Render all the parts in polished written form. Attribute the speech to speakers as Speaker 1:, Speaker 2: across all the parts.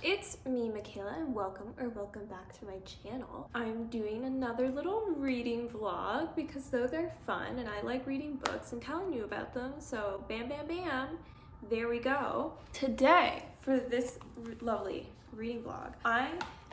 Speaker 1: It's me, Michaela, and welcome back to my channel. I'm doing another little reading vlog because those are fun and I like reading books and telling you about them, so bam bam bam, there we go. Today, for this lovely reading vlog, I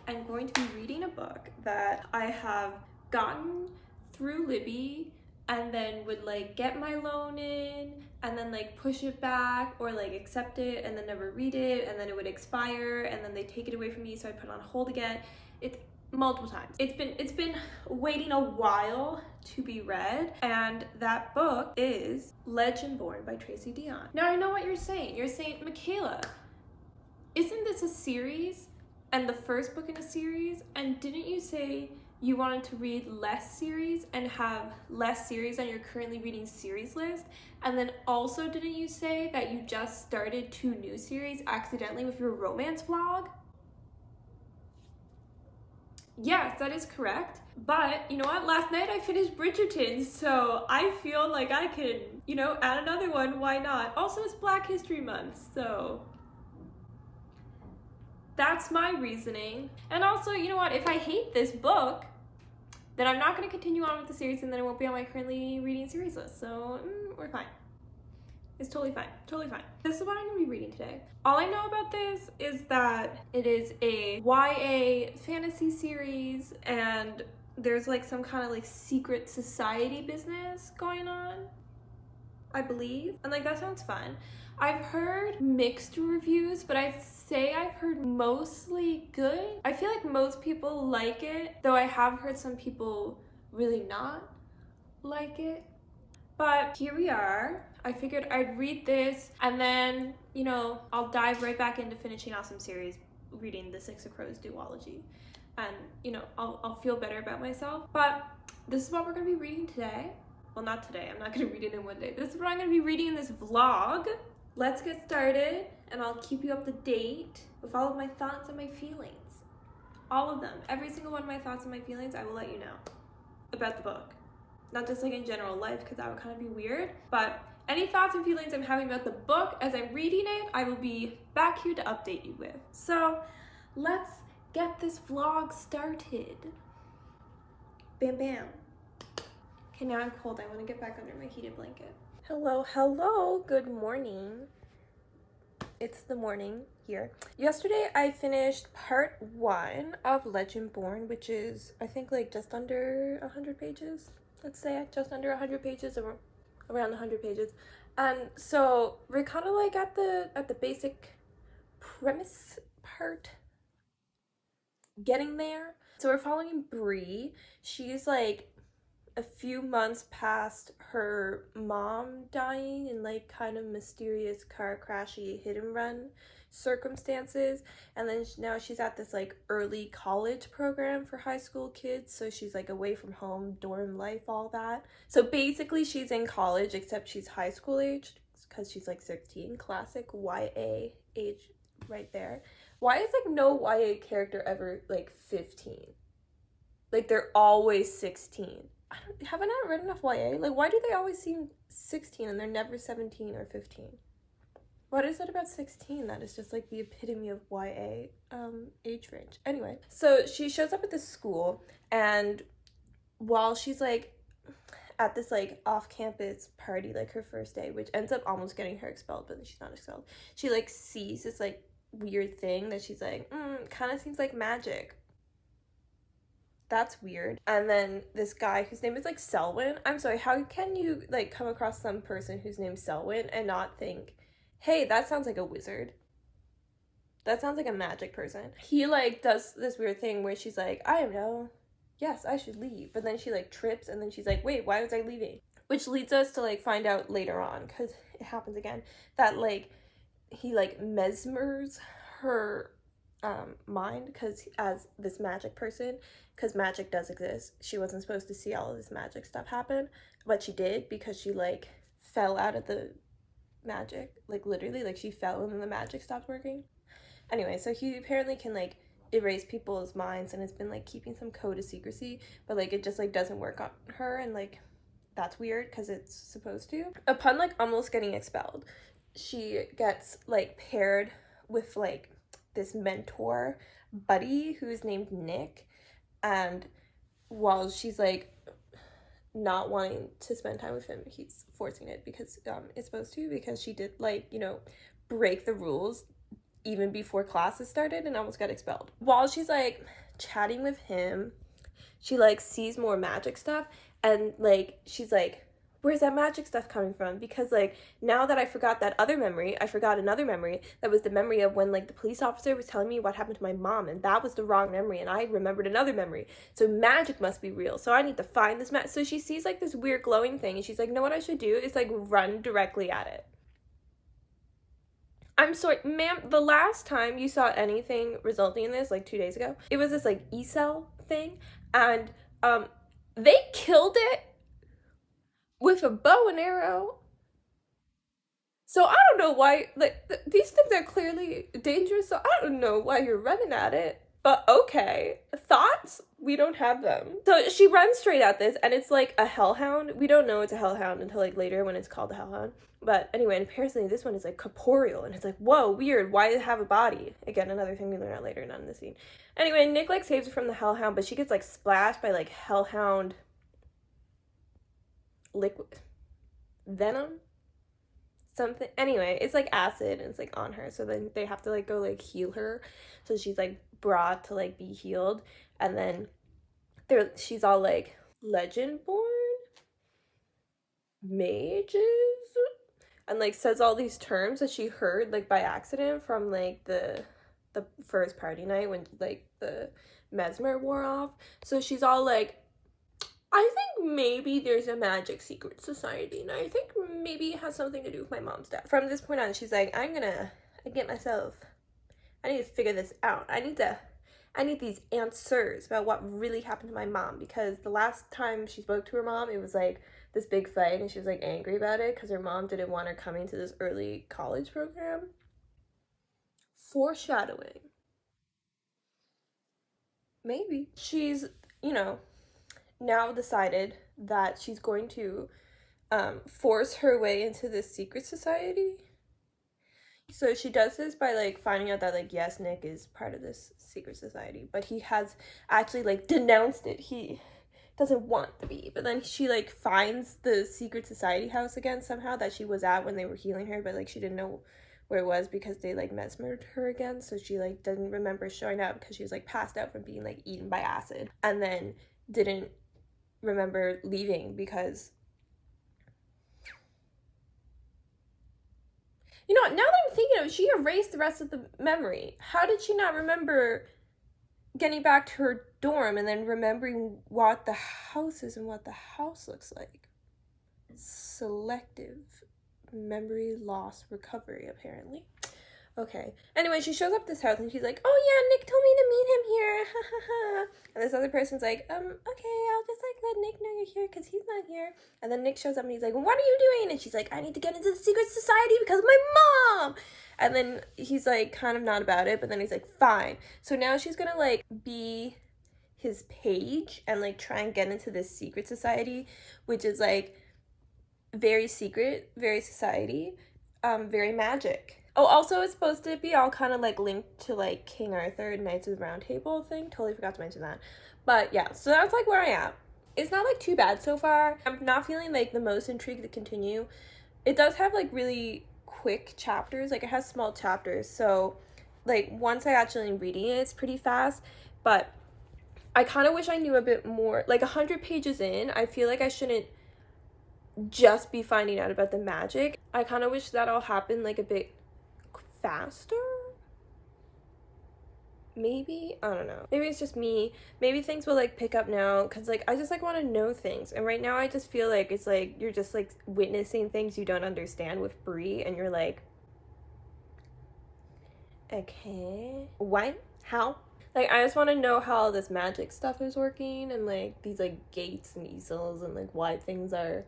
Speaker 1: am going to be reading a book that I have gotten through Libby and then would like get my loan in and then like push it back or like accept it and then never read it, and then it would expire and then they take it away from me, so I put it on hold again. It's multiple times. It's been waiting a while to be read, and that book is Legendborn by Tracy Deonn. Now I know what you're saying. You're saying, Michaela, isn't this a series and the first book in a series, and didn't you say you wanted to read less series and have less series on your currently reading series list? And then also, didn't you say that you just started 2 new series accidentally with your romance vlog? Yes, that is correct. But you know what? Last night I finished Bridgerton, so I feel like I can, add another one. Why not? Also, it's Black History Month, so that's my reasoning. And also, you know what? If I hate this book, then I'm not going to continue on with the series, and then it won't be on my currently reading series list. So we're fine. It's totally fine. Totally fine. This is what I'm going to be reading today. All I know about this is that it is a YA fantasy series, and there's like some kind of like secret society business going on, I believe. And like, that sounds fun. I've heard mixed reviews, but I'd say I've heard mostly good. I feel like most people like it, though I have heard some people really not like it. But here we are. I figured I'd read this and then, I'll dive right back into finishing off some series, reading the Six of Crows duology. And, I'll feel better about myself. But this is what we're going to be reading today. Well, not today. I'm not going to read it in one day. This is what I'm going to be reading in this vlog. Let's get started, and I'll keep you up to date with all of my thoughts and my feelings. All of them. Every single one of my thoughts and my feelings, I will let you know about the book. Not just like in general life, because that would kind of be weird, but any thoughts and feelings I'm having about the book as I'm reading it, I will be back here to update you with. So let's get this vlog started. Bam bam. Okay, now I'm cold. I want to get back under my heated blanket. Hello, good morning. It's the morning here. Yesterday I finished part 1 of Legendborn, which is, I think, like just under 100 pages. Let's say just under 100 pages, or around 100 pages. And so we're kind of like at the basic premise part, getting there. So we're following Bree. She's like a few months past her mom dying in like kind of mysterious car crashy hit and run circumstances, and then now she's at this like early college program for high school kids, so she's like away from home, dorm life, all that. So basically she's in college, except she's high school aged because she's like 16. Classic YA age right there. Why is like no YA character ever like 15? Like they're always 16. Haven't I read enough YA? Like, why do they always seem 16 and they're never 17 or 15? What is it about 16 that is just like the epitome of YA age range? Anyway, so she shows up at this school, and while she's like at this like off-campus party, like her first day, which ends up almost getting her expelled, but then she's not expelled, she like sees this like weird thing that she's like, kind of seems like magic. That's weird. And then this guy whose name is like Selwyn. I'm sorry, how can you like come across some person whose name's Selwyn and not think, hey, that sounds like a wizard? That sounds like a magic person. He like does this weird thing where she's like, I don't know, yes, I should leave. But then she like trips, and then she's like, wait, why was I leaving? Which leads us to like find out later on, because it happens again, that like he like mesmers her mind, because as this magic person, because magic does exist, she wasn't supposed to see all of this magic stuff happen, but she did, because she like fell out of the magic, like literally, like she fell and then the magic stopped working. Anyway, so he apparently can like erase people's minds, and it's been like keeping some code of secrecy, but like it just like doesn't work on her, and like that's weird because it's supposed to. Upon like almost getting expelled, she gets like paired with like this mentor buddy who's named Nick, and while she's like not wanting to spend time with him, he's forcing it because it's supposed to, because she did like, you know, break the rules even before classes started and almost got expelled. While she's like chatting with him, she like sees more magic stuff, and like she's like, where's that magic stuff coming from? Because like now that I forgot that other memory, I forgot another memory that was the memory of when like the police officer was telling me what happened to my mom, and that was the wrong memory, and I remembered another memory. So magic must be real. So I need to find this so she sees like this weird glowing thing, and she's like, know what I should do is like run directly at it. I'm sorry, ma'am, the last time you saw anything resulting in this, like 2 days ago, it was this like E-cell thing, and they killed it with a bow and arrow. So I don't know why, like, these things are clearly dangerous, so I don't know why you're running at it. But okay. Thoughts? We don't have them. So she runs straight at this, and it's like a hellhound. We don't know it's a hellhound until like later when it's called a hellhound. But anyway, and apparently this one is like corporeal, and it's like, whoa, weird, why does it have a body? Again, another thing we learn out later, not in the scene. Anyway, Nick like saves her from the hellhound, but she gets like splashed by like hellhound liquid venom something. Anyway, it's like acid, and it's like on her, so then they have to like go like heal her, so she's like brought to like be healed, and then she's all like Legendborn mages, and like says all these terms that she heard like by accident from like the first party night when like the mesmer wore off. So she's all like, I think maybe there's a magic secret society, and I think maybe it has something to do with my mom's death. From this point on, she's like, I need to figure this out. I need these answers about what really happened to my mom, because the last time she spoke to her mom, it was like this big fight, and she was like angry about it because her mom didn't want her coming to this early college program. Foreshadowing. Maybe. She's, you know, now decided that she's going to force her way into this secret society. So she does this by like finding out that like, yes, Nick is part of this secret society, but he has actually like denounced it. He doesn't want to be. But then she like finds the secret society house again somehow that she was at when they were healing her, but like she didn't know where it was because they like mesmered her again. So she like didn't remember showing up because she was like passed out from being like eaten by acid, and then didn't remember leaving because, you know, now that I'm thinking of it, she erased the rest of the memory. How did she not remember getting back to her dorm and then remembering what the house is and what the house looks like? Selective memory loss recovery, apparently. Okay. Anyway, she shows up at this house and she's like, oh yeah, Nick told me to meet him here. And this other person's like, okay, I'll just like let Nick know you're here because he's not here. And then Nick shows up and he's like, what are you doing? And she's like, I need to get into the secret society because of my mom. And then he's like kind of not about it, but then he's like, fine. So now she's gonna like be his page and like try and get into this secret society, which is like very secret, very society, very magic. Oh, also it's supposed to be all kind of like linked to like King Arthur and Knights of the Round Table thing. Totally forgot to mention that. But yeah, so that's like where I am. It's not like too bad so far. I'm not feeling like the most intrigued to continue. It does have like really quick chapters, like it has small chapters, so like once I actually am reading it, it's pretty fast. But I kind of wish I knew a bit more. Like 100 pages in, I feel like I shouldn't just be finding out about the magic. I kind of wish that all happened like a bit faster. Maybe, I don't know, maybe it's just me. Maybe things will like pick up now because like I just like want to know things, and right now I just feel like it's like you're just like witnessing things you don't understand with Bree, and you're like, okay, what, how? Like I just want to know how all this magic stuff is working, and like these like gates and easels, and like why things are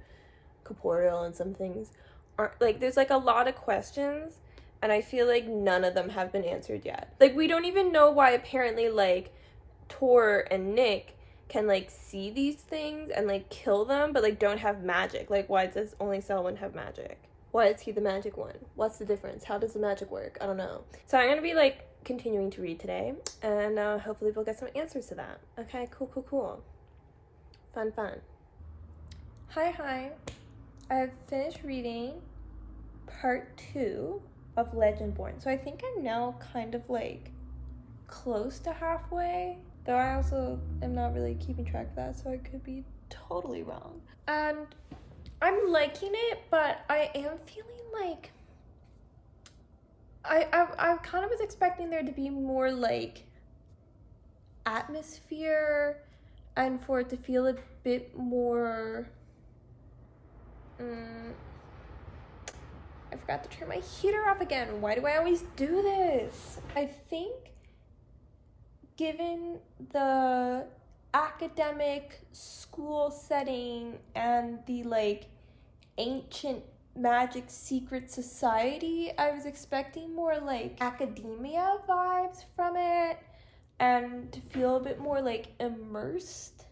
Speaker 1: corporeal and some things aren't. Like there's like a lot of questions, and I feel like none of them have been answered yet. Like, we don't even know why apparently, like, Tor and Nick can, like, see these things and, like, kill them, but, like, don't have magic. Like, why does only Selwyn have magic? Why is he the magic one? What's the difference? How does the magic work? I don't know. So I'm gonna be, like, continuing to read today, and hopefully we'll get some answers to that. Okay, cool. Fun. Hi. I've finished reading part 2 of Legendborn. So I think I'm now kind of like close to halfway, though I also am not really keeping track of that, so I could be totally wrong. And I'm liking it, but I am feeling like I kind of was expecting there to be more like atmosphere and for it to feel a bit more I forgot to turn my heater off again. Why do I always do this? I think given the academic school setting and the like ancient magic secret society, I was expecting more like academia vibes from it and to feel a bit more like immersed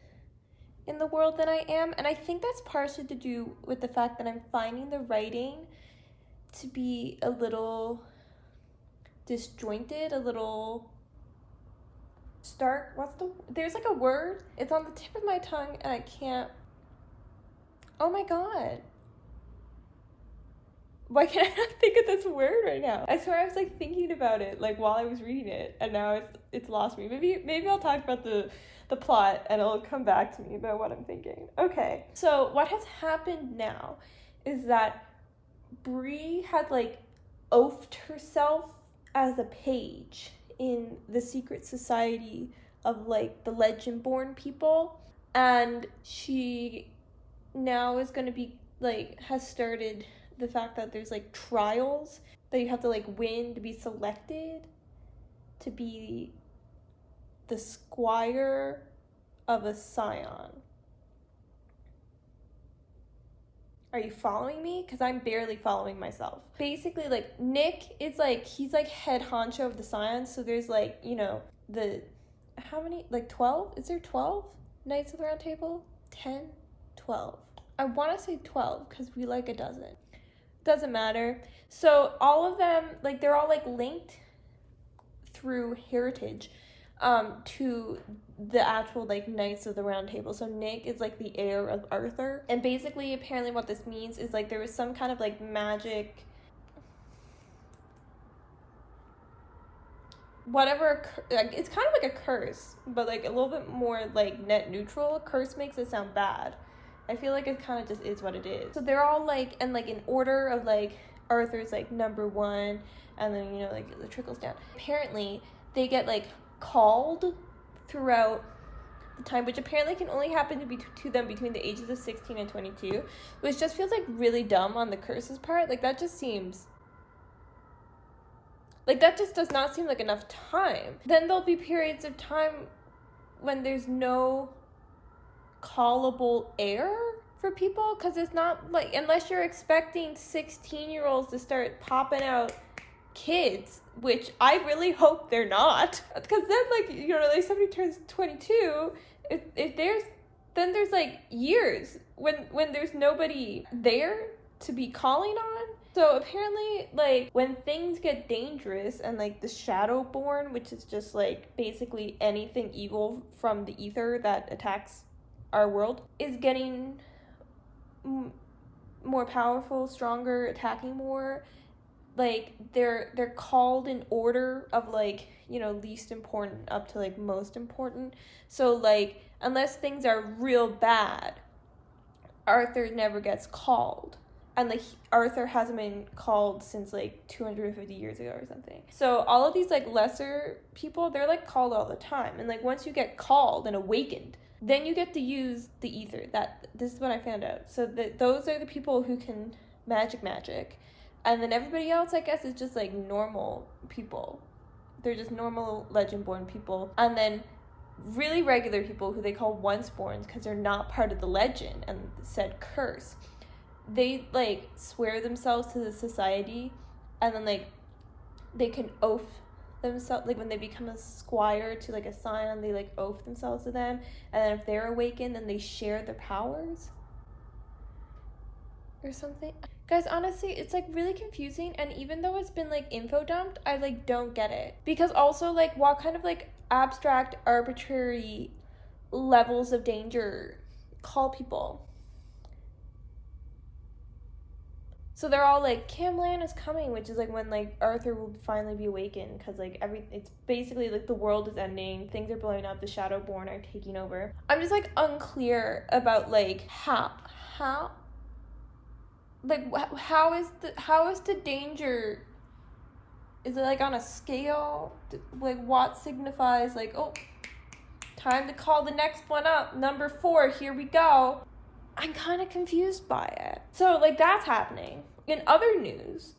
Speaker 1: in the world than I am. And I think that's partially to do with the fact that I'm finding the writing to be a little disjointed, a little stark. There's like a word, it's on the tip of my tongue and I can't. Oh my god, why can't I not think of this word right now? I swear I was like thinking about it like while I was reading it, and now it's lost me. Maybe I'll talk about the plot and it'll come back to me about what I'm thinking. Okay, so what has happened now is that Bree had like oathed herself as a page in the secret society of like the Legendborn people, and she now is going to be like has started the fact that there's like trials that you have to like win to be selected to be the squire of a scion. Are you following me? Because I'm barely following myself. Basically, like, Nick is, like, he's, like, head honcho of the scions. So there's, like, you know, how many? Like, 12? Is there 12 Knights of the Round Table? 10? 12. I want to say 12 because we like a dozen. Doesn't matter. So all of them, like, they're all, like, linked through heritage to the actual like Knights of the Round Table. So Nick is like the heir of Arthur, and basically apparently what this means is like there was some kind of like magic whatever, like, it's kind of like a curse, but like a little bit more like net neutral. Curse makes it sound bad. I feel like it kind of just is what it is. So they're all like, and like in order of like Arthur's like number 1, and then, you know, like it trickles down. Apparently they get like called throughout the time, which apparently can only happen to them between the ages of 16 and 22, which just feels like really dumb on the curses part. Like that just does not seem like enough time. Then there'll be periods of time when there's no callable heir for people, because it's not like, unless you're expecting 16-year-olds to start popping out kids, which I really hope they're not, because then, like, you know, like somebody turns 22, if there's like years when there's nobody there to be calling on. So apparently, like, when things get dangerous and like the Shadowborn, which is just like basically anything evil from the ether that attacks our world, is getting more powerful, stronger, attacking more, like they're called in order of like, you know, least important up to like most important. So like unless things are real bad, Arthur never gets called, and like Arthur hasn't been called since like 250 years ago or something. So all of these like lesser people, they're like called all the time, and like once you get called and awakened, then you get to use the ether. This is what I found out. So those are the people who can magic. And then everybody else, I guess, is just like normal people. They're just normal Legendborn people. And then really regular people who they call once-borns because they're not part of the legend and said curse. They like swear themselves to the society, and then like they can oath themselves, like when they become a squire to like a scion, they like oath themselves to them, and then if they're awakened, then they share their powers or something. Guys, honestly, it's like really confusing, and even though it's been like info dumped, I like don't get it. Because also, like, what kind of like abstract, arbitrary levels of danger call people? So they're all like, Camlan is coming, which is like when like Arthur will finally be awakened, because like it's basically like the world is ending, things are blowing up, the Shadowborn are taking over. I'm just like unclear about like how like how is the danger? Is it like on a scale? Like what signifies like, oh, time to call the next one up, number 4, here we go. I'm kind of confused by it. So like that's happening. In other news,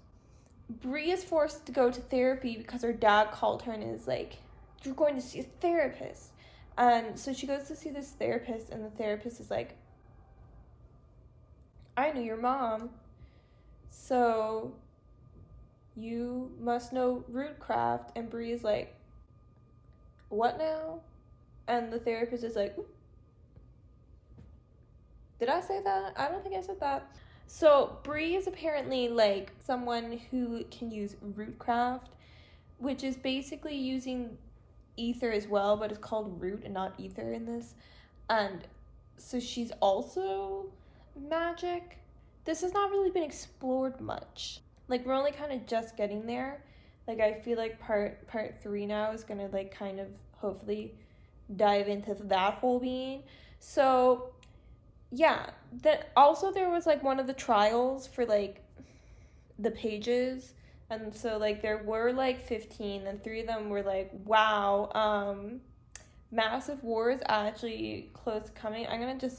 Speaker 1: Bree is forced to go to therapy because her dad called her and is like, you're going to see a therapist. And so she goes to see this therapist, and the therapist is like, I knew your mom, so you must know rootcraft. And Bree is like, what now? And the therapist is like, did I say that? I don't think I said that. So Bree is apparently like someone who can use rootcraft, which is basically using ether as well, but it's called root and not ether in this. And so she's also magic. This has not really been explored much. Like, we're only kind of just getting there. Like, I feel like part 3 now is gonna like kind of hopefully dive into that whole being. So yeah, that also there was like one of the trials for like the pages, and so like there were like 15, and 3 of them were like, wow, massive war is actually close to coming. I'm just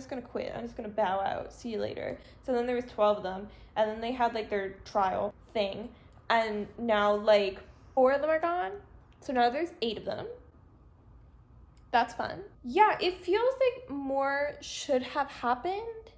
Speaker 1: gonna quit. I'm just gonna bow out. See you later. So then there was 12 of them, and then they had like their trial thing, and now like 4 of them are gone. So now there's 8 of them. That's fun. Yeah, it feels like more should have happened.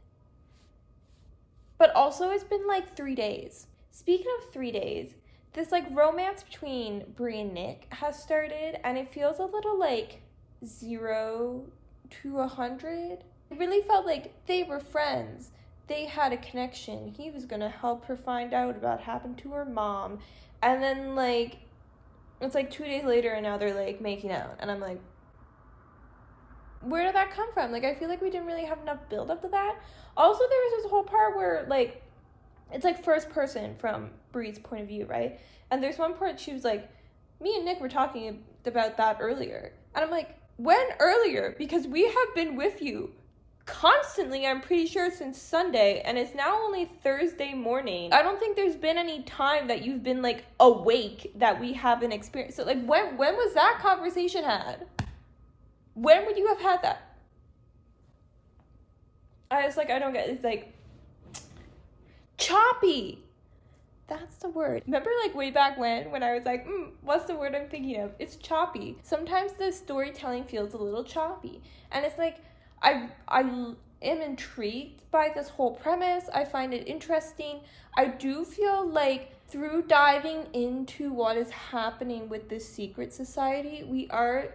Speaker 1: But also it's been like 3 days. Speaking of 3 days, this like romance between Bree and Nick has started, and it feels a little like 0 to 100. It really felt like they were friends. They had a connection. He was gonna help her find out about what happened to her mom. And then like, it's like 2 days later and now they're like making out. And I'm like, where did that come from? Like, I feel like we didn't really have enough build up to that. Also, there was this whole part where like, it's like first person from Bree's point of view, right? And there's one part she was like, me and Nick were talking about that earlier. And I'm like, when earlier? Because we have been with you constantly, I'm pretty sure, since Sunday, and it's now only Thursday morning. I don't think there's been any time that you've been like awake that we haven't experienced. So like, when was that conversation had? When would you have had that? I don't get it. It's like choppy. That's the word. Remember like way back when I was like, what's the word I'm thinking of? It's choppy. Sometimes the storytelling feels a little choppy. And it's like, I am intrigued by this whole premise. I find it interesting. I do feel like through diving into what is happening with this secret society, we are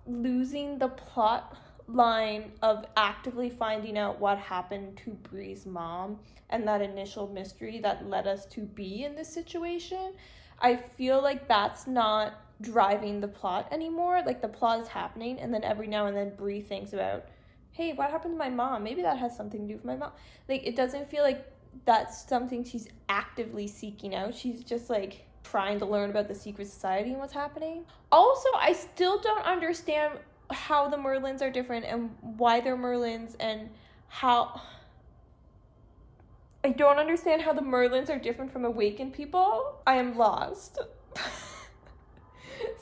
Speaker 1: losing the plot line of actively finding out what happened to Bree's mom and that initial mystery that led us to be in this situation. I feel like that's not driving the plot anymore. Like, the plot is happening, and then every now and then Bree thinks about, hey, what happened to my mom? Maybe that has something to do with my mom. Like, it doesn't feel like that's something she's actively seeking out. She's just like trying to learn about the secret society and what's happening. Also, I still don't understand how the Merlins are different and why they're Merlins, and how I don't understand how the Merlins are different from awakened people. I am lost.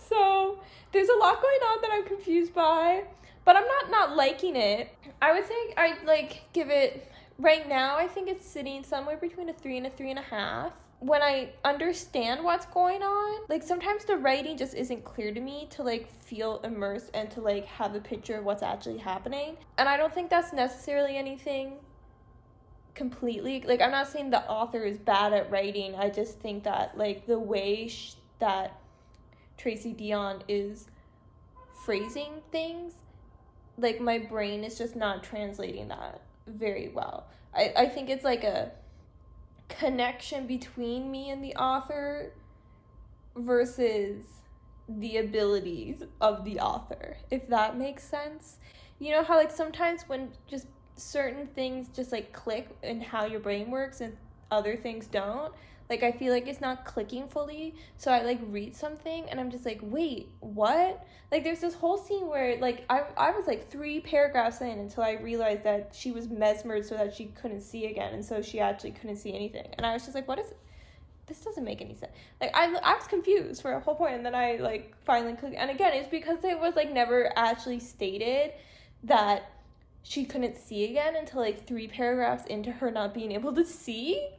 Speaker 1: So there's a lot going on that I'm confused by, but I'm not liking it. I would say I like give it, right now I think it's sitting somewhere between a 3 and a 3.5. When I understand what's going on, like sometimes the writing just isn't clear to me to like feel immersed and to like have a picture of what's actually happening. And I don't think that's necessarily anything completely, like I'm not saying the author is bad at writing. I just think that like the way that Tracy Deonn is phrasing things, like my brain is just not translating that. very well. I think it's like a connection between me and the author versus the abilities of the author, if that makes sense. You know how like sometimes when just certain things just like click in how your brain works and other things don't, like I feel like it's not clicking fully, so I like read something and I'm just like, wait, what? Like there's this whole scene where like I was like 3 paragraphs in until I realized that she was mesmerized so that she couldn't see again, and so she actually couldn't see anything, and I was just like, what is it? This doesn't make any sense. Like I was confused for a whole point, and then I like finally clicked. And again, it's because it was like never actually stated that she couldn't see again until like 3 paragraphs into her not being able to see.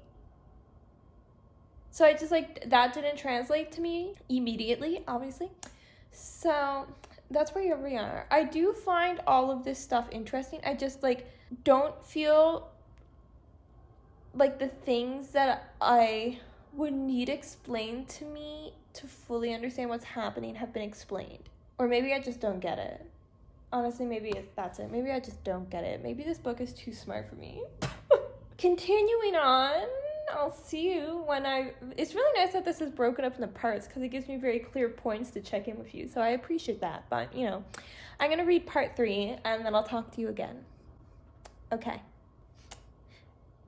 Speaker 1: So I just like that didn't translate to me immediately, obviously. So that's where we are. I do find all of this stuff interesting. I just like don't feel like the things that I would need explained to me to fully understand what's happening have been explained. Or maybe I just don't get it. Honestly, maybe that's it. Maybe I just don't get it. Maybe this book is too smart for me. Continuing on, I'll see you when it's really nice that this is broken up into parts because it gives me very clear points to check in with you. So I appreciate that. But, you know, I'm going to read part 3 and then I'll talk to you again. Okay.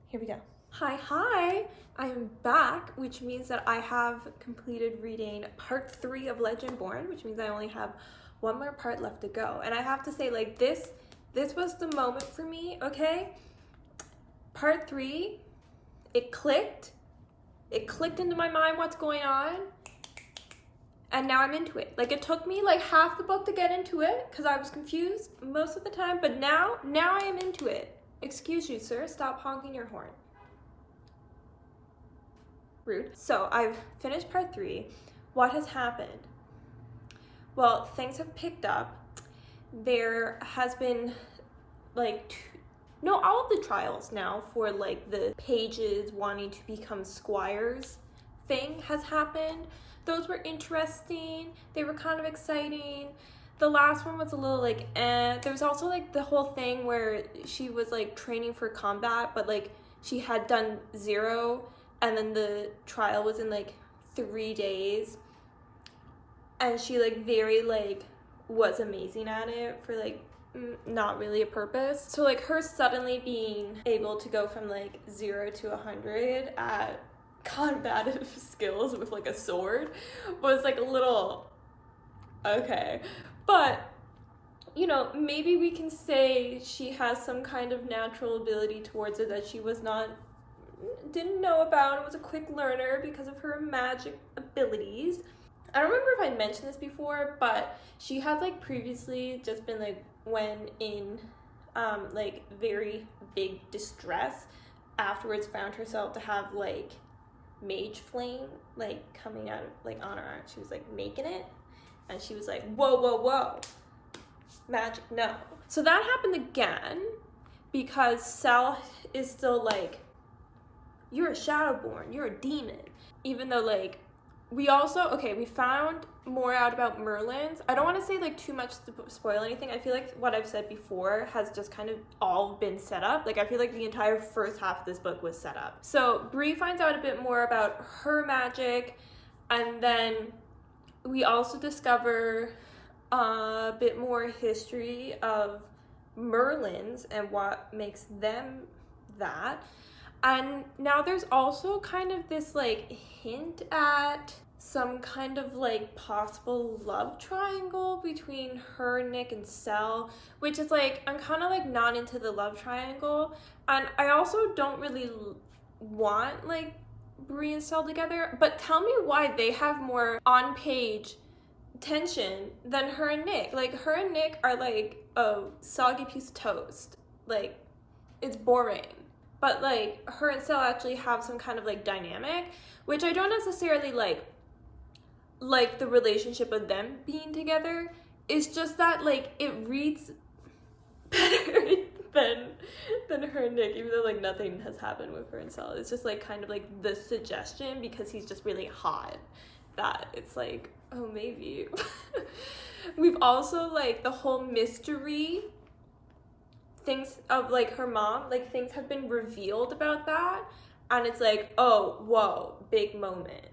Speaker 1: Here we go. Hi. I am back, which means that I have completed reading part 3 of Legendborn, which means I only have 1 more part left to go. And I have to say, like, this was the moment for me, okay? Part 3, it clicked into my mind what's going on, and now I'm into it. Like, it took me like half the book to get into it because I was confused most of the time, but now I am into it. Excuse you, sir, stop honking your horn. Rude. So I've finished part 3. What has happened? Well, things have picked up. There has been like all of the trials now for like the pages wanting to become squires thing has happened. Those were interesting. They were kind of exciting. The last one was a little like There was also like the whole thing where she was like training for combat, but like she had done 0, and then the trial was in like 3 days, and she like very like was amazing at it for like not really a purpose. So like her suddenly being able to go from like 0 to 100 at combative skills with like a sword was like a little okay. But you know, maybe we can say she has some kind of natural ability towards it that she didn't know about. It was a quick learner because of her magic abilities. I don't remember if I mentioned this before, but she has like previously just been like when in like very big distress, afterwards found herself to have like mage flame like coming out of like on her arm. She was like making it, and she was like, whoa, magic, no. So that happened again because Sel is still like, you're a Shadowborn, you're a demon. Even though like we found more out about Merlins. I don't want to say like too much to spoil anything. I feel like what I've said before has just kind of all been set up. Like I feel like the entire first half of this book was set up. So Bree finds out a bit more about her magic, and then we also discover a bit more history of Merlins and what makes them that. And now there's also kind of this like hint at some kind of like possible love triangle between her, Nick, and Sel, which is like, I'm kind of like not into the love triangle, and I also don't really want like Bree and Sel together, but tell me why they have more on page tension than her and Nick. Like her and Nick are like a soggy piece of toast. Like it's boring. But like her and Sel actually have some kind of like dynamic, which I don't necessarily like the relationship of them being together. It's just that like it reads better than her and Nick, even though like nothing has happened with her and Sel. It's just like kind of like the suggestion, because he's just really hot, that it's like, oh, maybe. We've also like the whole mystery things of like her mom, like things have been revealed about that, and it's like, oh, whoa, big moment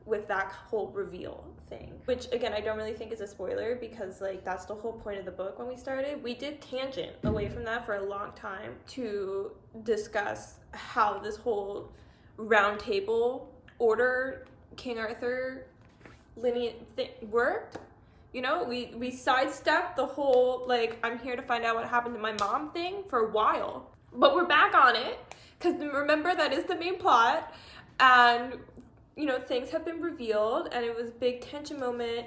Speaker 1: with that whole reveal thing, which again I don't really think is a spoiler because like that's the whole point of the book. When we started, we did tangent away from that for a long time to discuss how this whole round table order King Arthur lineage worked. You know, we sidestepped the whole like I'm here to find out what happened to my mom thing for a while, but we're back on it because remember that is the main plot. And you know, things have been revealed and it was a big tension moment.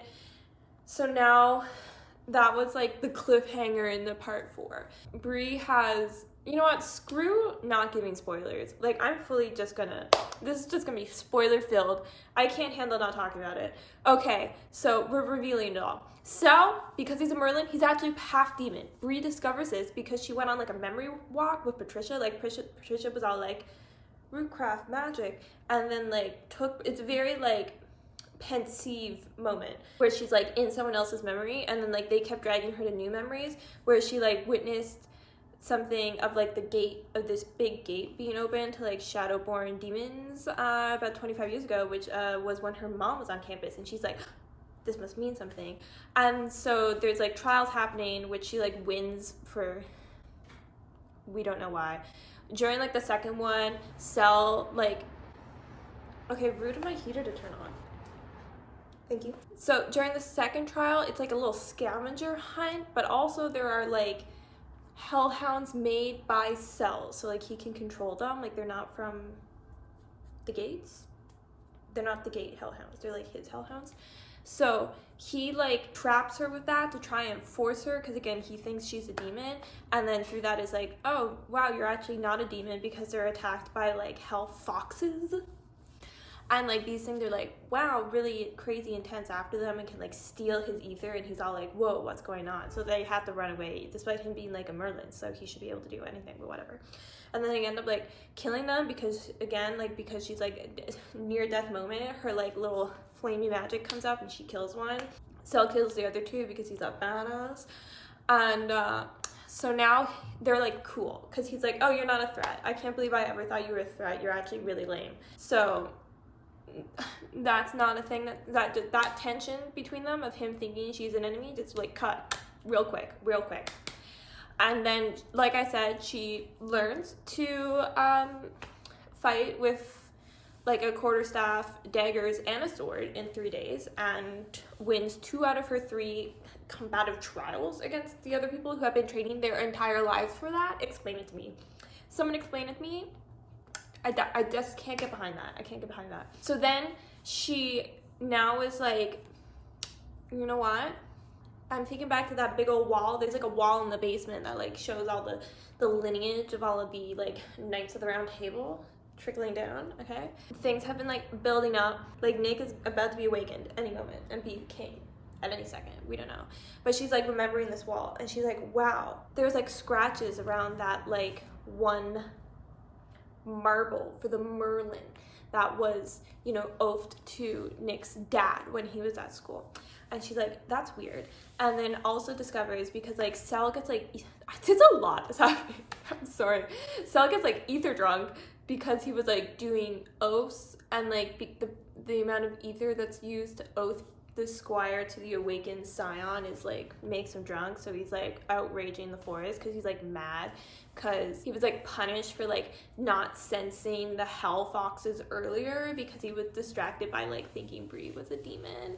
Speaker 1: So now that was like the cliffhanger in the part 4. Bree has, you know what, screw not giving spoilers. Like I'm fully just gonna, this is just gonna be spoiler filled. I can't handle not talking about it. Okay, so we're revealing it all. So, because he's a Merlin, he's actually half demon. Bree discovers this because she went on like a memory walk with Patricia. Like Patricia was all like, rootcraft magic, and then like it's a very like pensive moment where she's like in someone else's memory, and then like they kept dragging her to new memories where she like witnessed something of like the gate of this big gate being open to like shadowborn demons about 25 years ago, which was when her mom was on campus, and she's like, this must mean something. And so there's like trials happening which she like wins for, we don't know why. During like the second one, Cell like, okay, rude of my heater to turn on. Thank you. So during the second trial, it's like a little scavenger hunt, but also there are like hellhounds made by Cell, so like he can control them. Like they're not from the gates. They're not the gate hellhounds. They're like his hellhounds. So he like traps her with that to try and force her, because again he thinks she's a demon, and then through that is like, oh wow, you're actually not a demon because they're attacked by like hell foxes, and like these things are like, wow, really crazy intense after them and can like steal his ether, and he's all like, whoa, what's going on? So they have to run away despite him being like a Merlin, so he should be able to do anything, but whatever. And then they end up like killing them because again, like because she's like near death moment, her like little flamey magic comes up and she kills one. Cell kills the other two because he's a badass. And so now they're like cool because he's like, oh, you're not a threat. I can't believe I ever thought you were a threat. You're actually really lame. So that's not a thing that tension between them of him thinking she's an enemy just like cut real quick. And then, like I said, she learns to fight with like a quarterstaff, daggers, and a sword in 3 days, and wins 2 out of her 3 combative trials against the other people who have been training their entire lives for that. Explain it to me. Someone explain it to me. I just can't get behind that. I can't get behind that. So then she now is like, you know what? I'm thinking back to that big old wall. There's like a wall in the basement that like shows all the lineage of all of the like Knights of the Round Table trickling down, okay? Things have been like building up. Like Nick is about to be awakened any moment and be king at any second. We don't know. But she's like remembering this wall and she's like, wow, there's like scratches around that like one marble for the Merlin that was, you know, oathed to Nick's dad when he was at school. And she's like, that's weird. And then also discovers, because like Cell gets like, there's a lot that's happening. I'm sorry. Cell gets like ether drunk because he was like doing oaths, and like the amount of ether that's used to oath the squire to the awakened scion is like makes him drunk. So he's like outraging the forest because he's like mad because he was like punished for like not sensing the hell foxes earlier because he was distracted by like thinking Bree was a demon.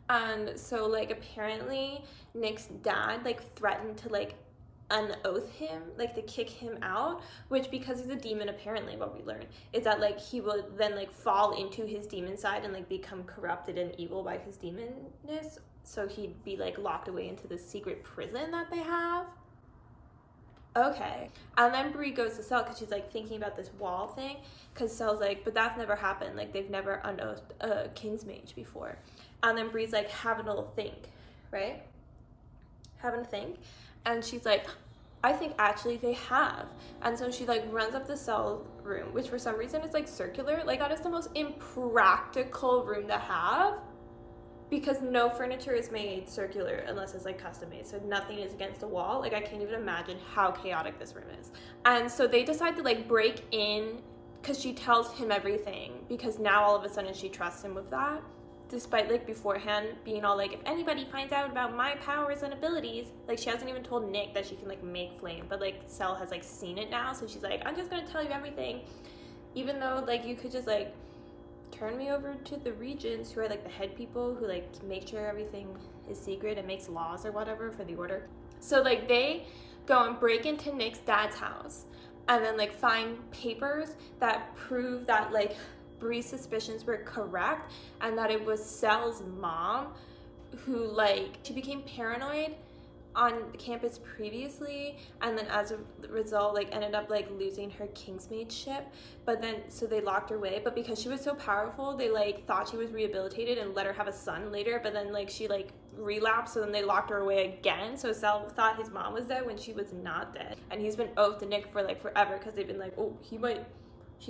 Speaker 1: And so like apparently Nick's dad like threatened to like unoath him, like to kick him out, which because he's a demon, apparently what we learn is that like he will then like fall into his demon side and like become corrupted and evil by his demonness, so he'd be like locked away into this secret prison that they have. Okay. And then Bree goes to Cell because she's like thinking about this wall thing, because Cell's like, but that's never happened, like they've never unoathed a king's mage before. And then Bree's like having a little think, right? Having a think. And she's like, I think actually they have. And so she like runs up the Cell room, which for some reason is like circular. Like that is the most impractical room to have. because no furniture is made circular unless it's like custom made, so nothing is against the wall. Like I can't even imagine how chaotic this room is. And so they decide to like break in because she tells him everything, because now all of a sudden she trusts him with that, despite like beforehand being all like, if anybody finds out about my powers and abilities, like she hasn't even told Nick that she can like make flame, but like Cell has like seen it now, so she's like, I'm just gonna tell you everything, even though like you could just like turn me over to the regents, who are like the head people who like make sure everything is secret and makes laws or whatever for the order. So like they go and break into Nick's dad's house and then like find papers that prove that like Bree's suspicions were correct and that it was Cell's mom who like, she became paranoid on campus previously, and then as a result like ended up like losing her Kingsmaidship, but then so they locked her away, but because she was so powerful they like thought she was rehabilitated and let her have a son later, but then like she like relapsed, so then they locked her away again. So Sal thought his mom was dead when she was not dead, and he's been oathed to Nick for like forever because they've been like, oh, she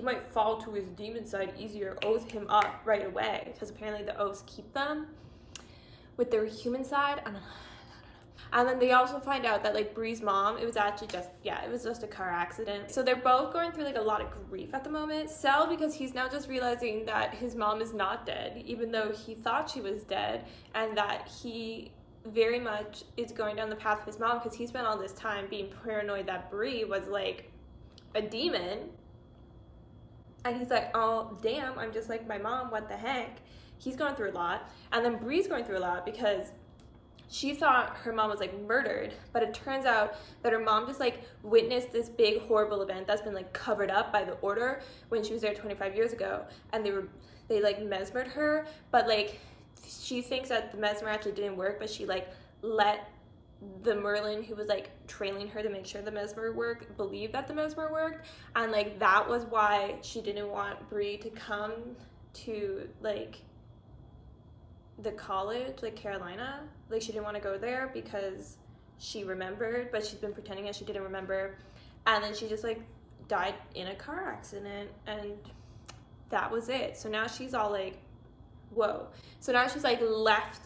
Speaker 1: might fall to his demon side easier, oath him up right away, because apparently the oaths keep them with their human side. I don't know. And then they also find out that like Bree's mom, it was actually just, it was just a car accident. So they're both going through like a lot of grief at the moment. Cell, because he's now just realizing that his mom is not dead, even though he thought she was dead, and that he very much is going down the path of his mom, because he spent all this time being paranoid that Bree was like a demon. And he's like, oh damn, I'm just like my mom, what the heck? He's going through a lot. And then Bree's going through a lot because she thought her mom was like murdered, but it turns out that her mom just like witnessed this big horrible event that's been like covered up by the order when she was there 25 years ago, and they like mesmered her, but like she thinks that the mesmer actually didn't work, but she like let the Merlin who was like trailing her to make sure the mesmer worked believe that the mesmer worked, and like that was why she didn't want Bree to come to like the college, like Carolina. Like she didn't want to go there because she remembered, but she's been pretending that she didn't remember, and then she just like died in a car accident, and that was it. So now she's all like, whoa. So now she's like left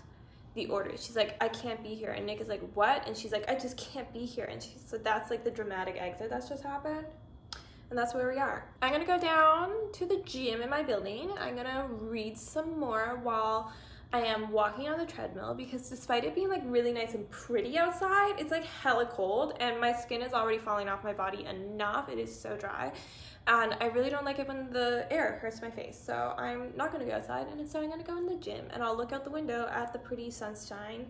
Speaker 1: the order. She's like, I can't be here. And Nick is like, what? And she's like, I just can't be here. And so that's like the dramatic exit that's just happened. And that's where we are. I'm gonna go down to the gym in my building. I'm gonna read some more while I am walking on the treadmill, because despite it being like really nice and pretty outside, it's like hella cold and my skin is already falling off my body enough. It is so dry. And I really don't like it when the air hurts my face. So I'm not gonna go outside, and instead I'm gonna go in the gym, and I'll look out the window at the pretty sunshine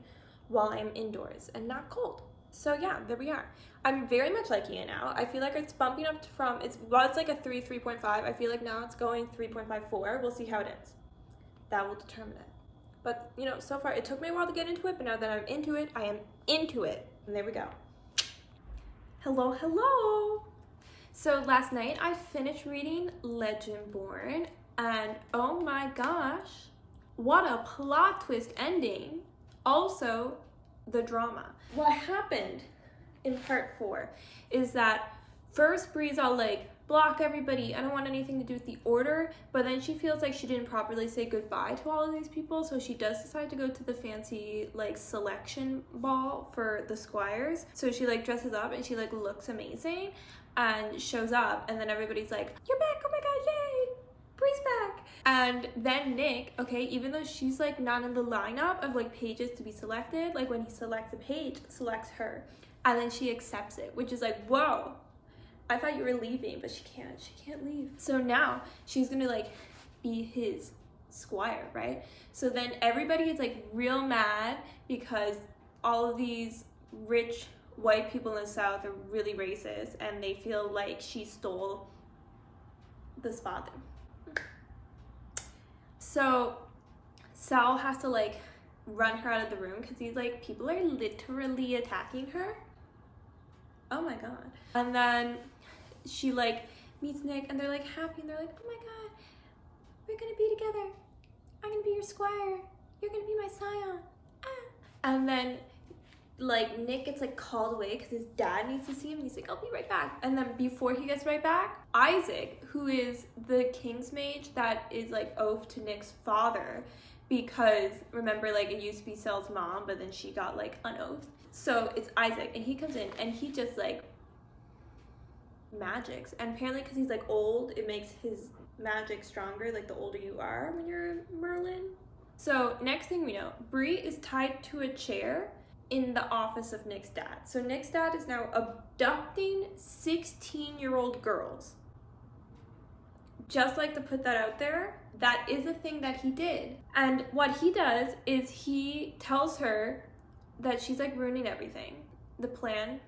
Speaker 1: while I'm indoors and not cold. So yeah, there we are. I'm very much liking it now. I feel like it's bumping up from, it was like a 3.5. I feel like now it's going 3.54. We'll see how it ends. That will determine it. But you know, so far it took me a while to get into it, but now that I'm into it, I am into it. And there we go. Hello, hello. So last night I finished reading Legendborn, and oh my gosh, what a plot twist ending. Also, the drama. What happened in part 4 is that first Bree's all like, block everybody, I don't want anything to do with the order, but then she feels like she didn't properly say goodbye to all of these people, so she does decide to go to the fancy like selection ball for the squires. So she like dresses up and she like looks amazing and shows up, and then everybody's like, you're back, oh my god, yay, Bree's back. And then Nick, okay, even though she's like not in the lineup of like pages to be selected, like when he selects a page, selects her, and then she accepts it, which is like, whoa, I thought you were leaving, but she can't leave. So now she's gonna like be his squire, right? So then everybody is like real mad because all of these rich white people in the South are really racist, and they feel like she stole the spot. So Sal has to like run her out of the room because he's like, people are literally attacking her. Oh my god. And then she like meets Nick, and they're like happy, and they're like, oh my god, we're gonna be together. I'm gonna be your squire. You're gonna be my scion. Ah. And then like Nick gets like called away because his dad needs to see him, and he's like, I'll be right back. And then before he gets right back, Isaac, who is the king's mage that is like oath to Nick's father, because remember, like, it used to be Sel's mom, but then she got like unoathed. So it's Isaac, and he comes in and he just like magics, and apparently because he's like old, it makes his magic stronger, like the older you are when you're Merlin. So next thing we know, Bree is tied to a chair in the office of Nick's dad. So Nick's dad is now abducting 16-year-old girls. Just like to put that out there, that is a thing that he did. And what he does is he tells her that she's like ruining everything. The plan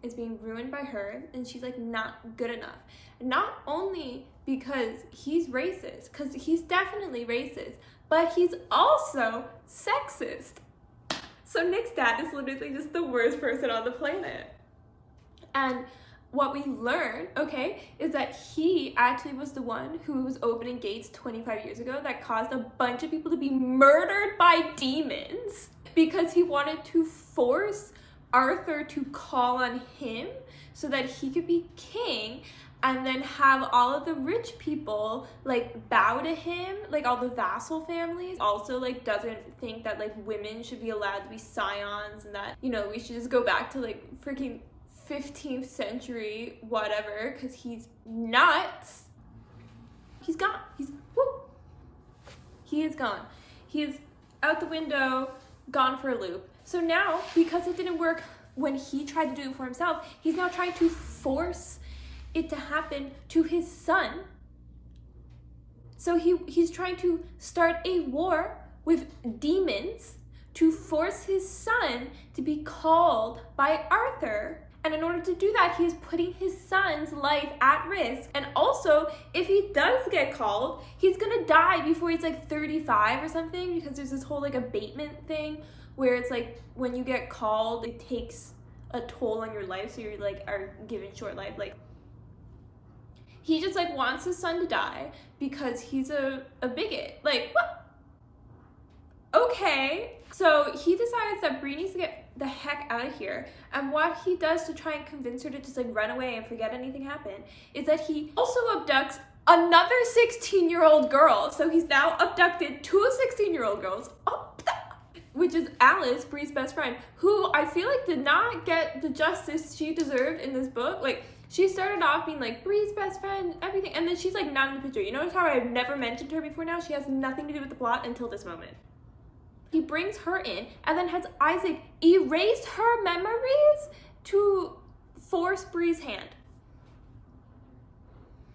Speaker 1: is being ruined by her, and she's like not good enough. Not only because he's racist, because he's definitely racist, but he's also sexist. So Nick's dad is literally just the worst person on the planet. And what we learn, okay, is that he actually was the one who was opening gates 25 years ago that caused a bunch of people to be murdered by demons because he wanted to force Arthur to call on him so that he could be king, and then have all of the rich people like bow to him, like all the vassal families. Also like doesn't think that like women should be allowed to be scions, and that, you know, we should just go back to like freaking 15th century whatever, because he's nuts. He's gone. He is gone. He is out the window, gone for a loop. So now, because it didn't work when he tried to do it for himself, he's now trying to force it to happen to his son. So he's trying to start a war with demons to force his son to be called by Arthur. And in order to do that, he is putting his son's life at risk. And also, if he does get called, he's gonna die before he's like 35 or something, because there's this whole like abatement thing where it's like when you get called, it takes a toll on your life, so you're like are given short life. Like, he just like wants his son to die because he's a bigot. Like, what? Okay. So he decides that Bree needs to get the heck out of here. And what he does to try and convince her to just like run away and forget anything happened is that he also abducts another 16-year-old girl. So he's now abducted two 16-year-old girls, which is Alice, Bree's best friend, who I feel like did not get the justice she deserved in this book. Like, she started off being like Bree's best friend, everything, and then she's like not in the picture. You notice how I've never mentioned her before now? She has nothing to do with the plot until this moment. He brings her in and then has Isaac erase her memories to force Bree's hand.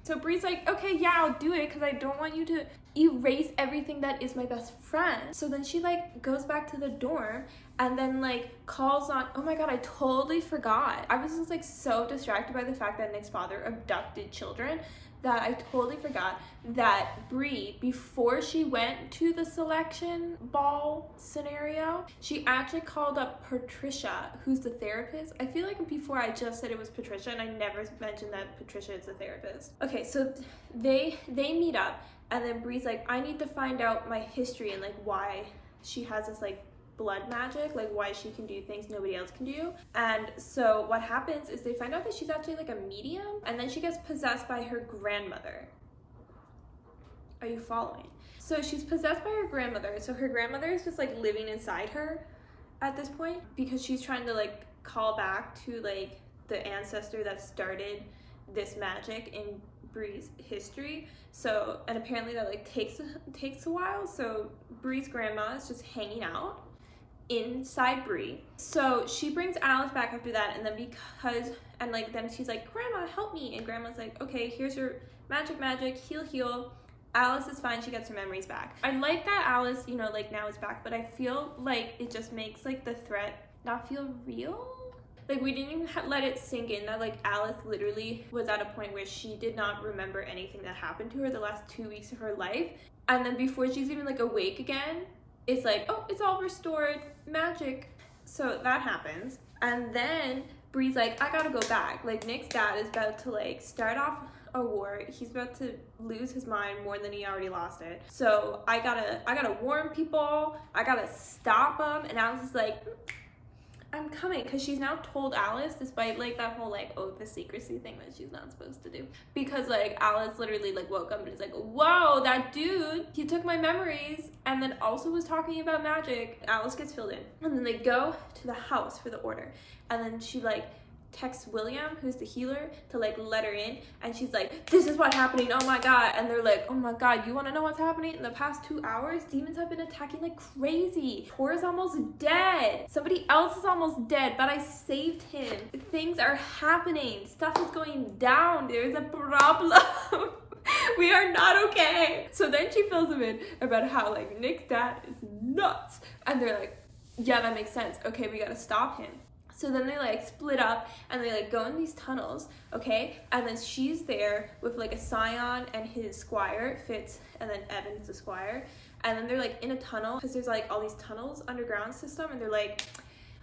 Speaker 1: So Bree's like, okay, yeah, I'll do it because I don't want you to erase everything that is my best friend. So then she like goes back to the dorm and then like calls on, oh my god, I totally forgot. I was just like so distracted by the fact that Nick's father abducted children that I totally forgot that Bree, before she went to the selection ball scenario, she actually called up Patricia, who's the therapist. I feel like before I just said it was Patricia and I never mentioned that Patricia is the therapist. Okay, so they meet up, and then Bree's like, I need to find out my history and like why she has this like blood magic, like why she can do things nobody else can do. And so what happens is they find out that she's actually like a medium, and then she gets possessed by her grandmother. Are you following? So she's possessed by her grandmother. So her grandmother is just like living inside her at this point because she's trying to like call back to like the ancestor that started this magic in Bree's history. So, and apparently that like takes a while. So Bree's grandma is just hanging out inside Bree. So she brings Alice back after that, and then then she's like, Grandma, help me. And Grandma's like, okay, here's your magic, heal. Alice is fine, she gets her memories back. I like that Alice, you know, like now is back, but I feel like it just makes like the threat not feel real. Like, we didn't even let it sink in that like Alice literally was at a point where she did not remember anything that happened to her the last 2 weeks of her life. And then before she's even like awake again, it's like, oh, it's all restored, magic. So that happens. And then Bree's like, I gotta go back. Like, Nick's dad is about to like start off a war. He's about to lose his mind more than he already lost it. So I gotta warn people. I gotta stop him. And Alice is like, I'm coming, because she's now told Alice, despite like that whole like oath of secrecy thing that she's not supposed to do, because like Alice literally like woke up and is like, whoa, that dude, he took my memories and then also was talking about magic. Alice gets filled in, and then they go to the house for the order, and then she like texts William, who's the healer, to like let her in, and she's like, this is what's happening, oh my god. And they're like, oh my god, you want to know what's happening? In the past 2 hours, demons have been attacking like crazy. Tor's almost dead, somebody else is almost dead, but I saved him. Things are happening, stuff is going down, there's a problem. We are not okay. So then she fills him in about how like Nick's dad is nuts, and they're like, yeah, that makes sense, okay, we gotta stop him. So then they like split up and they like go in these tunnels, okay? And then she's there with like a scion and his squire, Fitz, and then Evan's the squire. And then they're like in a tunnel, because there's like all these tunnels underground system, and they're like,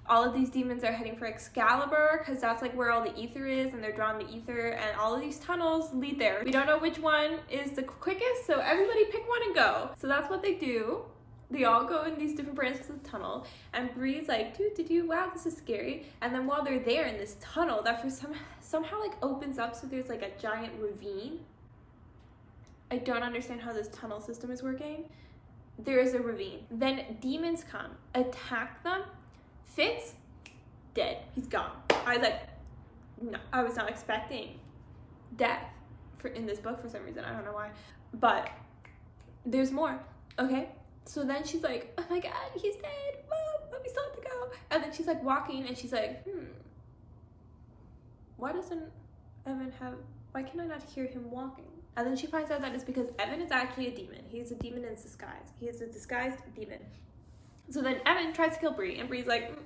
Speaker 1: all of these demons are heading for Excalibur, because that's like where all the ether is, and they're drawn to ether, and all of these tunnels lead there. We don't know which one is the quickest, so everybody pick one and go. So that's what they do. They all go in these different branches of the tunnel, and Bree's like, wow, this is scary. And then while they're there in this tunnel, that for somehow like opens up, so there's like a giant ravine. I don't understand how this tunnel system is working. There is a ravine. Then demons come, attack them. Fitz, dead, he's gone. I was like, no, I was not expecting death in this book for some reason, I don't know why. But there's more, okay? So then she's like, oh my god, he's dead, Mom, but we still have to go. And then she's like walking, and she's like, why can I not hear him walking? And then she finds out that it's because Evan is actually a demon. He's a demon in disguise. He is a disguised demon. So then Evan tries to kill Bree, and Bree's like,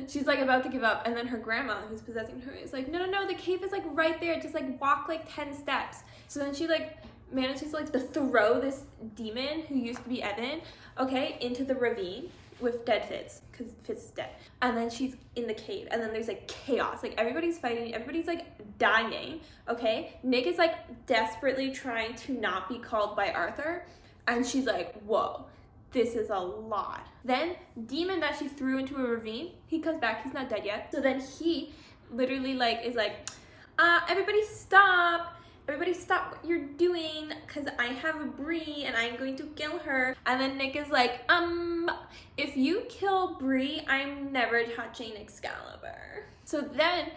Speaker 1: she's like about to give up. And then her grandma, who's possessing her, is like, no, the cave is like right there. Just like walk like 10 steps. So then she like manages like to throw this demon who used to be Evan, okay, into the ravine with dead Fitz, because Fitz is dead. And then she's in the cave, and then there's like chaos, like everybody's fighting, everybody's like dying, okay? Nick is like desperately trying to not be called by Arthur, and she's like, whoa, this is a lot. Then demon that she threw into a ravine, he comes back, he's not dead yet. So then he literally like is like, everybody stop what you're doing, because I have a Bree and I'm going to kill her. And then Nick is like, if you kill Bree, I'm never touching Excalibur. So then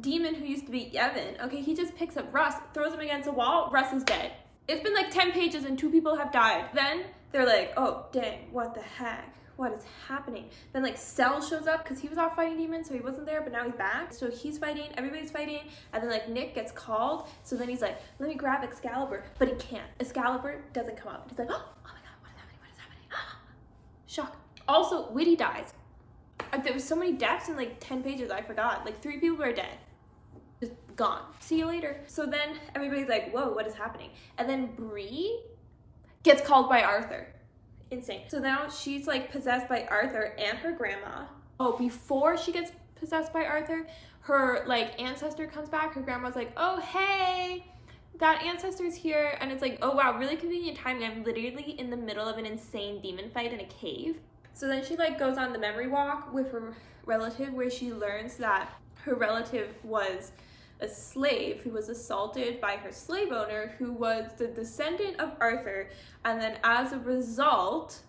Speaker 1: demon who used to be Evan, okay, he just picks up Russ, throws him against a wall, Russ is dead. It's been like 10 pages and 2 people have died. Then they're like, oh dang, what the heck? What is happening? Then like Cell shows up, because he was off fighting demons, so he wasn't there, but now he's back. So he's fighting, everybody's fighting, and then like Nick gets called, so then he's like, let me grab Excalibur, but he can't. Excalibur doesn't come up. He's like, oh my god, what is happening? Shock. Also, Whitty dies. There was so many deaths in like 10 pages, I forgot. Like 3 people are dead. Just gone. See you later. So then everybody's like, whoa, what is happening? And then Bree gets called by Arthur. Insane. So now she's like possessed by Arthur and her grandma. Oh, before she gets possessed by Arthur, her like ancestor comes back. Her grandma's like, oh hey, that ancestor's here. And it's like, oh wow, really convenient timing. I'm literally in the middle of an insane demon fight in a cave. So then she like goes on the memory walk with her relative, where she learns that her relative was a slave who was assaulted by her slave owner, who was the descendant of Arthur, and then as a result,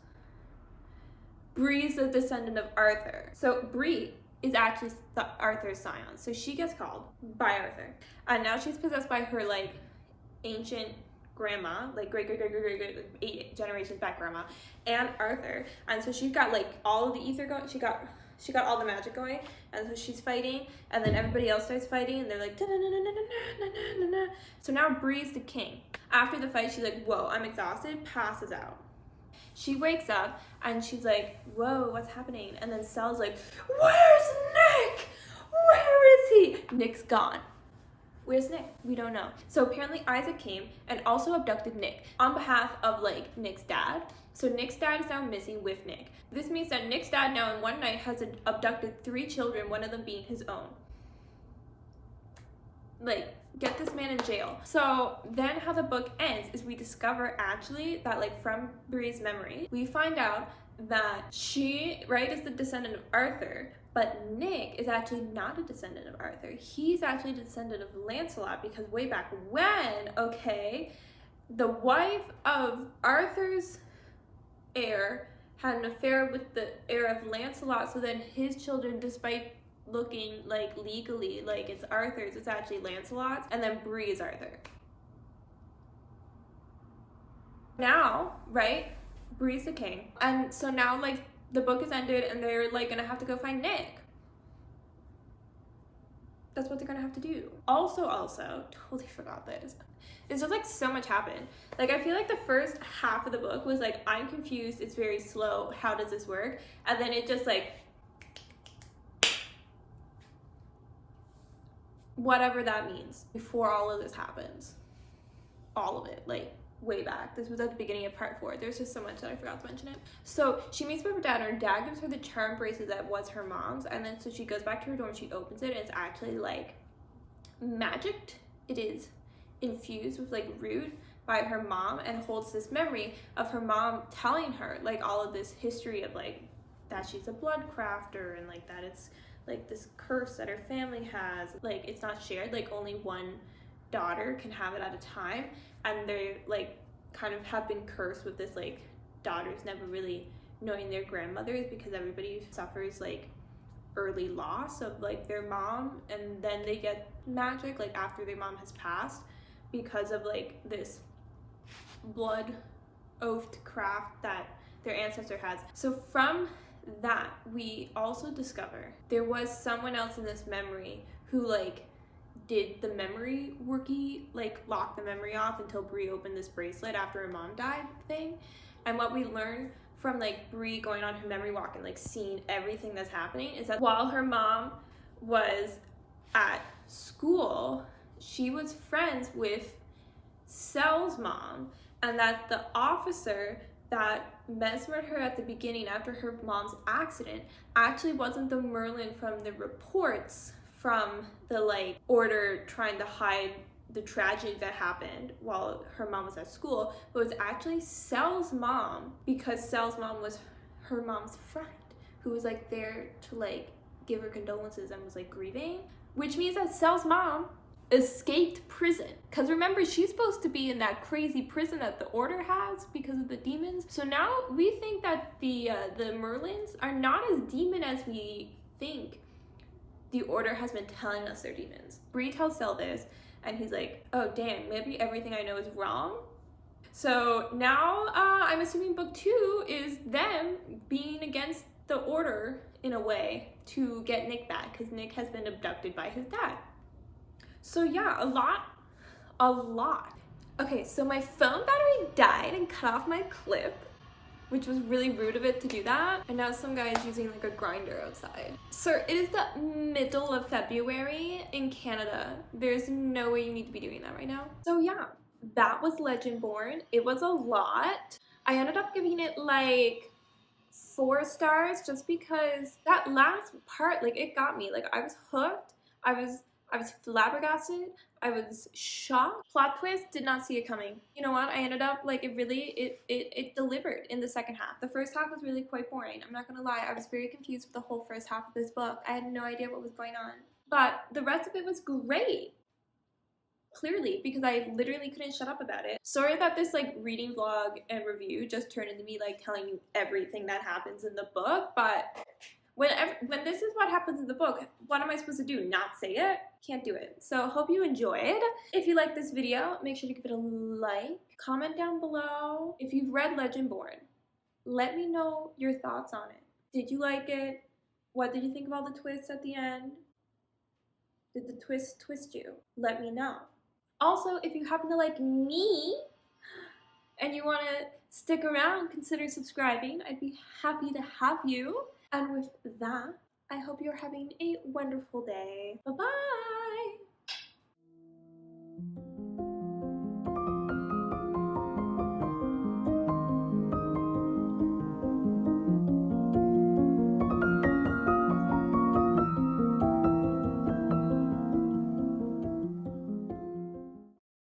Speaker 1: Bree's the descendant of Arthur. So Bree is actually Arthur's scion, so she gets called by Arthur, and now she's possessed by her like ancient grandma, like great 8 generations back grandma, and Arthur, and so she's got like all of the ether going. She got all the magic going, and so she's fighting, and then everybody else starts fighting, and they're like, da-na-na-na-na-na-na-na-na. So now Bree's the king. After the fight, she's like, whoa, I'm exhausted, passes out. She wakes up, and she's like, whoa, what's happening? And then Cell's like, where's Nick? Where is he? Nick's gone. Where's Nick? We don't know. So apparently Isaac came and also abducted Nick on behalf of like Nick's dad. So Nick's dad is now missing with Nick. This means that Nick's dad now in one night has abducted 3 children, one of them being his own. Like, get this man in jail. So then how the book ends is we discover actually that like from Bree's memory, we find out that she, right, is the descendant of Arthur, but Nick is actually not a descendant of Arthur. He's actually a descendant of Lancelot, because way back when, okay, the wife of Arthur's heir had an affair with the heir of Lancelot, so then his children, despite looking like legally like it's Arthur's, it's actually Lancelot's, and then Bree is Arthur. Now, right, Bree's the king, and so now like the book is ended and they're like gonna have to go find Nick. That's what they're gonna have to do. Also, totally forgot this. It's just like so much happened. Like I feel like the first half of the book was like, I'm confused, it's very slow, how does this work? And then it just like, whatever that means, before all of this happens. All of it, like way back. This was at the beginning of part 4. There's just so much that I forgot to mention it. So she meets with her dad, and her dad gives her the charm bracelet that was her mom's, and then so she goes back to her dorm, she opens it, and it's actually like magicked. It is infused with like root by her mom, and holds this memory of her mom telling her like all of this history of like that she's a blood crafter, and like that it's like this curse that her family has, like it's not shared, like only one daughter can have it at a time, and they're like kind of have been cursed with this like daughters never really knowing their grandmothers, because everybody suffers like early loss of like their mom, and then they get magic like after their mom has passed, because of like this blood oathed craft that their ancestor has. So from that we also discover there was someone else in this memory who like did the memory worky, like lock the memory off until Bree opened this bracelet after her mom died thing. And what we learn from like Bree going on her memory walk and like seeing everything that's happening is that while her mom was at school, she was friends with Sel's mom, and that the officer that mesmered her at the beginning after her mom's accident actually wasn't the Merlin from the reports from the like order trying to hide the tragedy that happened while her mom was at school, but was actually Sel's mom, because Sel's mom was her mom's friend who was like there to like give her condolences and was like grieving, which means that Sel's mom escaped prison, because remember, she's supposed to be in that crazy prison that the order has because of the demons. So now we think that the Merlins are not as demon as we think the order has been telling us they're demons. Bree tells Sel this, and he's like, oh damn, maybe everything I know is wrong. So now I'm assuming book 2 is them being against the order in a way to get Nick back, because Nick has been abducted by his dad. So yeah, a lot. Okay, so my phone battery died and cut off my clip, which was really rude of it to do that. And now some guy is using like a grinder outside. Sir, it is the middle of February in Canada. There's no way you need to be doing that right now. So yeah, that was Legendborn. It was a lot. I ended up giving it like 4 stars just because that last part, like it got me. Like I was hooked. I was flabbergasted. I was shocked. Plot twist, did not see it coming. You know what? I ended up like it delivered in the second half. The first half was really quite boring. I'm not gonna lie. I was very confused with the whole first half of this book. I had no idea what was going on. But the rest of it was great. Clearly, because I literally couldn't shut up about it. Sorry that this like reading vlog and review just turned into me like telling you everything that happens in the book, but when this is what happens in the book, what am I supposed to do? Not say it? Can't do it. So hope you enjoyed. If you like this video, make sure to give it a like. Comment down below if you've read Legendborn. Let me know your thoughts on it. Did you like it? What did you think of all the twists at the end? Did the twist twist you? Let me know. Also, if you happen to like me and you want to stick around, consider subscribing. I'd be happy to have you. And with that, I hope you're having a wonderful day. Bye-bye!